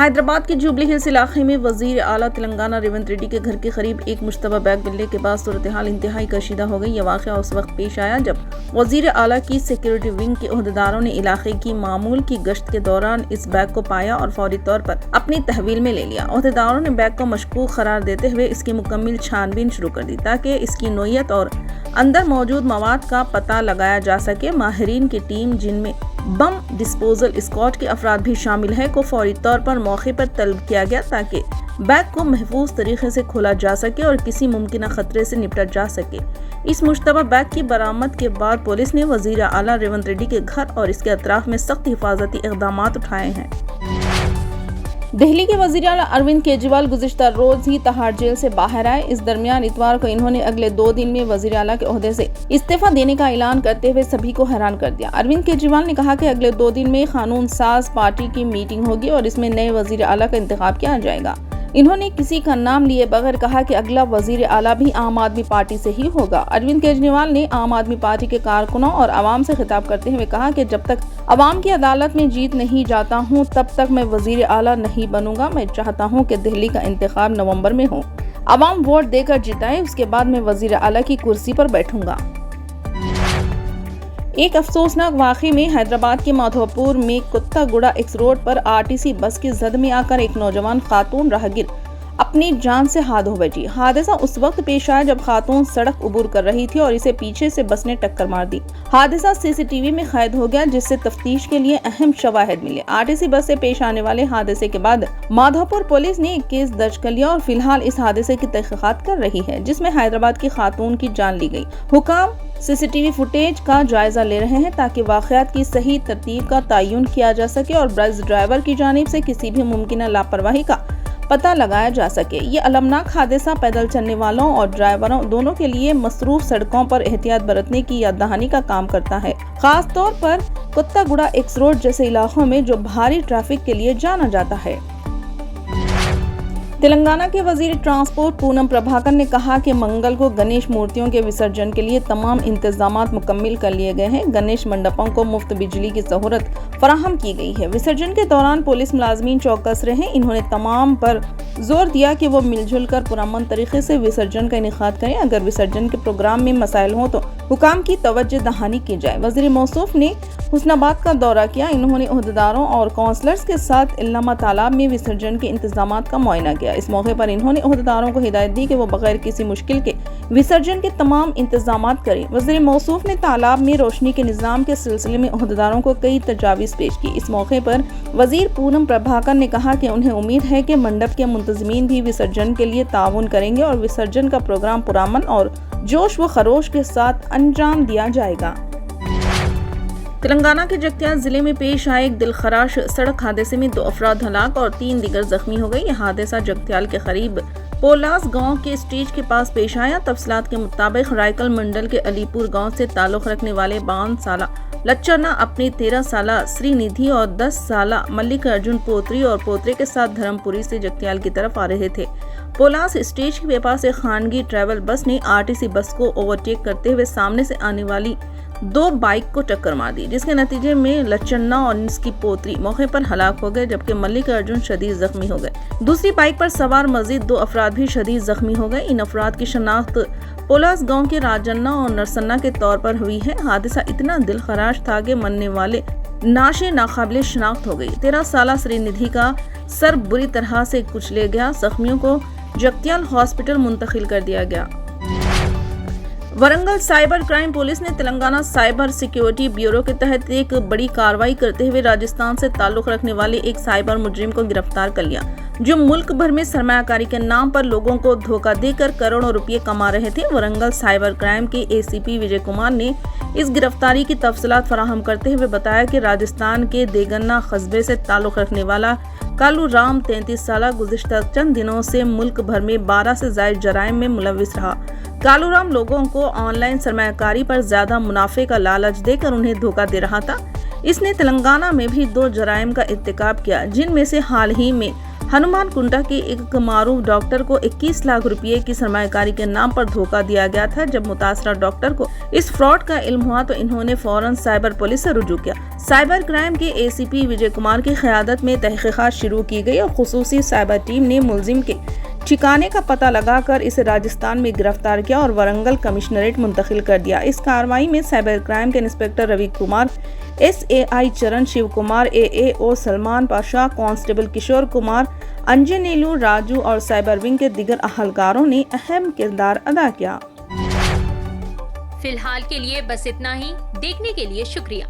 हैदराबाद के jubilee hills इलाके में वजीर आला तेलंगाना रेवंत रेड्डी के घर के करीब एक मुश्तबा बैग मिलने के बाद सूरत हाल इंतहाई कशीदा हो गई। यह वाक़या उस वक्त पेश आया जब वजीर आला की सिक्योरिटी विंग के ओहदेदारों ने इलाके की मामूल की गश्त के दौरान इस बैग को पाया और फौरी तौर पर अपनी तहवील में ले लिया। ओहदेदारों ने बैग को मशकूक करार देते हुए इसकी मुकम्मल छानबीन शुरू कर दी ताकि इसकी नोयत और अंदर मौजूद मवाद का पता लगाया जा सके। माहिरीन की टीम, जिनमें बम डिस्पोजल स्क्वाड के अफराद भी शामिल है, को फौरी तौर पर मौके पर तलब किया गया ताकि बैग को महफूज तरीके से खोला जा सके और किसी मुमकिन खतरे से निपटा जा सके। इस मुश्तबा बैग की बरामद के बाद पुलिस ने वजीर आला रेवंत रेड्डी के घर और इसके अतराफ में सख्त हिफाजती इक़दाम उठाए हैं। दिल्ली के वज़ीर आला अरविंद केजरीवाल गुज़िश्ता रोज ही तिहाड़ जेल से बाहर आए। इस दरमियान इतवार को इन्होंने अगले 2 दिन में वज़ीर आला के ओहदे से इस्तीफा देने का ऐलान करते हुए सभी को हैरान कर दिया। अरविंद केजरीवाल ने कहा कि अगले 2 दिन में कानून साज पार्टी की मीटिंग होगी और इसमें नए वज़ीर आला का इंतखाब किया जाएगा। इन्होंने किसी का नाम लिए बगैर कहा कि अगला वजीर आला भी आम आदमी पार्टी से ही होगा। अरविंद केजरीवाल ने आम आदमी पार्टी के कारकुनों और आवाम से खिताब करते हुए कहा कि जब तक आवाम की अदालत में जीत नहीं जाता हूं, तब तक मैं वजीर आला नहीं बनूंगा। मैं चाहता हूं कि दिल्ली का इंतखाब नवंबर में हो, आवाम वोट देकर जिताए, उसके बाद मैं वजीर आला की कुर्सी पर बैठूंगा। एक अफसोसनाक वाक़े में हैदराबाद के माधोपुर में कुत्तागुड़ा एक्स रोड पर आरटीसी बस की जद में आकर एक नौजवान खातून राहगीर अपनी जान से हाथ धो बैठी। हादसा उस वक्त पेश आया जब खातून सड़क उबूर कर रही थी और इसे पीछे से बस ने टक्कर मार दी। हादसा सीसीटीवी में कैद हो गया, जिससे तफ्तीश के लिए अहम शवाहिद मिले। आरटीसी बस से पेश आने वाले हादसे के बाद माधोपुर पुलिस ने एक केस दर्ज कर लिया और फिलहाल इस हादसे की तहकीकात कर रही है, जिसमें हैदराबाद की खातून की जान ली गई। हुकाम सीसीटीवी फुटेज का जायजा ले रहे हैं ताकि वाक़यात की सही तरतीब का तयन किया जा सके और बस ड्राइवर की जानिब से किसी भी मुमकिन लापरवाही का पता लगाया जा सके। ये अलमनाक हादसा पैदल चलने वालों और ड्राइवरों दोनों के लिए मसरूफ सड़कों पर एहतियात बरतने की याद दहानी का काम करता है, खास तौर पर कुत्तागुड़ा एक्स रोड जैसे इलाकों में जो भारी ट्रैफिक के लिए जाना जाता है। तेलंगाना के वजीर ट्रांसपोर्ट पूनम प्रभाकर ने कहा कि मंगल को गणेश मूर्तियों के विसर्जन के लिए तमाम इंतजामात मुकम्मल कर लिए गए हैं। गणेश मंडपों को मुफ्त बिजली की सहूलत फराहम की गई है। विसर्जन के दौरान पुलिस मुलाजमीन चौकस रहे। इन्होंने तमाम पर जोर दिया कि वो मिलजुल कर पुरअमन तरीके से विसर्जन का इनेकाद करें। अगर विसर्जन के प्रोग्राम में मसाइल हो तो हुकाम की तवज्जो दहानी की जाए। वजीर मौसूफ ने हुस्नाबाद का दौरा किया। इन्होंने ओहदेदारों और काउंसलर्स के साथ इल्लामा तालाब में विसर्जन के इंतजामात का मुआयना किया। इस मौके पर इन्होंने ओहदेदारों को हिदायत दी कि वो बगैर किसी मुश्किल के विसर्जन के तमाम इंतजामात करें। वज़ीर मौसूफ ने तालाब में रोशनी के निज़ाम के सिलसिले में ओहदेदारों को कई तजावीज़ पेश की। इस मौके पर वज़ीर पूनम प्रभाकर ने कहा कि उन्हें उम्मीद है कि मंडप के मुंतज़मीन भी विसर्जन के लिए ताउन करेंगे और विसर्जन का प्रोग्राम पुरअमन और जोश व खरोश के साथ अंजाम दिया जाएगा। तेलंगाना के जगत्याल जिले में पेश आए एक दिलखराश सड़क हादसे में 2 अफराद हलाक और 3 दीगर जख्मी हो गए। यह हादसा जगत्याल के करीब पोलास गांव के स्टेज के पास पेश आया। तफसीलात के मुताबिक रायकल मंडल के अलीपुर गांव से ताल्लुक रखने वाले 52 साला लच्चरना अपनी 13 साला श्रीनिधि और 10 साला मल्लिक अर्जुन पोत्री और पोतरे के साथ धर्मपुरी से जगत्याल की तरफ आ रहे थे। पोलास स्टेज के पास एक खानगी ट्रैवल बस ने आरटीसी बस को ओवरटेक करते हुए सामने से आने वाली 2 बाइक को टक्कर मार दी, जिसके नतीजे में लच्चन्ना और इसकी पोत्री मौके पर हलाक हो गए, जबकि मल्लिक अर्जुन शदीद जख्मी हो गए। दूसरी बाइक पर सवार मजीद 2 अफराद भी शदीद जख्मी हो गए। इन अफराद की शनाख्त पोलास गांव के राजन्ना और नरसन्ना के तौर पर हुई है। हादसा इतना दिलखराश था कि मरने वाले नाशे नाकाबिले शनाख्त हो गई। 13 साला श्रीनिधि का सर बुरी तरह से कुचले गया। जख्मियों को जगत्याल हॉस्पिटल मुंतकिल कर दिया गया। वरंगल साइबर क्राइम पुलिस ने तेलंगाना साइबर सिक्योरिटी ब्यूरो के तहत एक बड़ी कार्रवाई करते हुए राजस्थान से ताल्लुक रखने वाले एक साइबर मुजरिम को गिरफ्तार कर लिया, जो मुल्क भर में सरमायाकारी के नाम पर लोगों को धोखा देकर करोड़ों रुपए कमा रहे थे। वरंगल साइबर क्राइम के एसीपी विजय कुमार ने इस गिरफ्तारी की तफसीलात फराहम करते हुए बताया कि राजस्थान के देगन्ना कस्बे से ताल्लुक रखने वाला कालू राम 33 साल गुज़िश्ता चंद दिनों से मुल्क भर में 12 से ज़ायद जराइम में मुलव्विस रहा। कालू राम लोगों को ऑनलाइन सरमायाकारी पर ज्यादा मुनाफे का लालच देकर उन्हें धोखा दे रहा था। इसने तेलंगाना में भी 2 जराइम का इर्तिकाब किया, जिनमें से हाल ही में हनुमान कुंटा के एक मारूफ डॉक्टर को 21 लाख रुपए की सरमायाकारी के नाम पर धोखा दिया गया था। जब मुतासरा डॉक्टर को इस फ्रॉड का इल्म हुआ तो इन्होंने फौरन साइबर पुलिस से रुजू किया। साइबर क्राइम के एसीपी विजय कुमार की क़यादत में तहकीकात शुरू की गई और खुसूसी साइबर टीम ने मुलजिम के ठिकाने का पता लगाकर इसे राजस्थान में गिरफ्तार किया और वरंगल कमिश्नरेट मुंतकिल कर दिया। इस कार्रवाई में साइबर क्राइम के इंस्पेक्टर रवि कुमार, SAI चरण शिव कुमार, AAO सलमान पाशा, कांस्टेबल किशोर कुमार, अंजनेलू राजू और साइबर विंग के दीगर अहलकारों ने अहम किरदार अदा किया। फिलहाल के लिए बस इतना ही। देखने के लिए शुक्रिया।